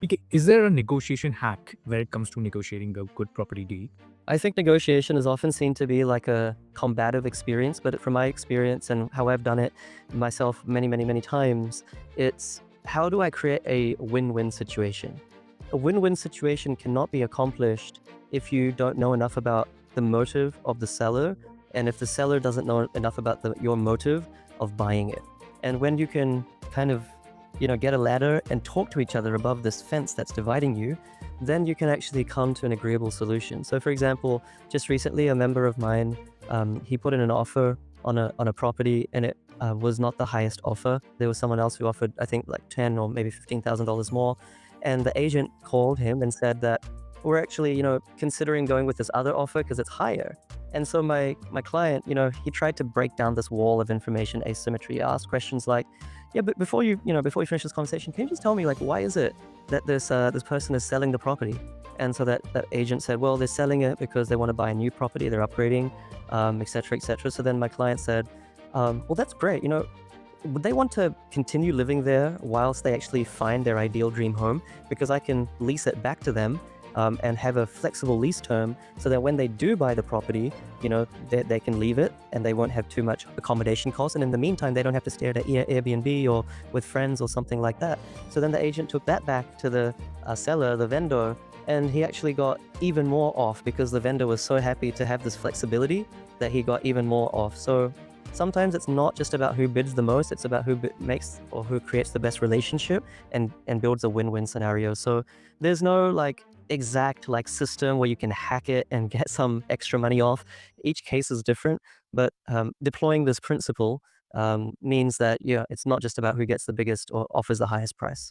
Okay, is there a negotiation hack where it comes to negotiating a good property deal? I think negotiation is often seen to be like a combative experience, but from my experience and how I've done it myself many, many, many times, it's how do I create a win-win situation? A win-win situation cannot be accomplished if you don't know enough about the motive of the seller, and if the seller doesn't know enough about your motive of buying it. And when you can kind of, get a ladder and talk to each other above this fence that's dividing you, then you can actually come to an agreeable solution. So, for example, just recently, a member of mine, he put in an offer on a property, and it was not the highest offer. There was someone else who offered, I think, like ten or maybe $15,000 more, and the agent called him and said that we're actually, considering going with this other offer because it's higher. And so my client, he tried to break down this wall of information asymmetry. He asked questions like, "Yeah, but before you finish this conversation, can you just tell me, like, why is it that this person is selling the property?" And so that agent said, "Well, they're selling it because they want to buy a new property, they're upgrading, et cetera, et cetera." So then my client said, "Well, that's great. Would they want to continue living there whilst they actually find their ideal dream home? Because I can lease it back to them." And have a flexible lease term so that when they do buy the property, they can leave it and they won't have too much accommodation costs. And in the meantime, they don't have to stay at an Airbnb or with friends or something like that. So then the agent took that back to the seller, the vendor, and he actually got even more off because the vendor was so happy to have this flexibility that he got even more off. So sometimes it's not just about who bids the most, it's about who makes or who creates the best relationship and builds a win-win scenario. So there's no like exact like system where you can hack it and get some extra money off. Each case is different, but deploying this principle means that, yeah, it's not just about who gets the biggest or offers the highest price.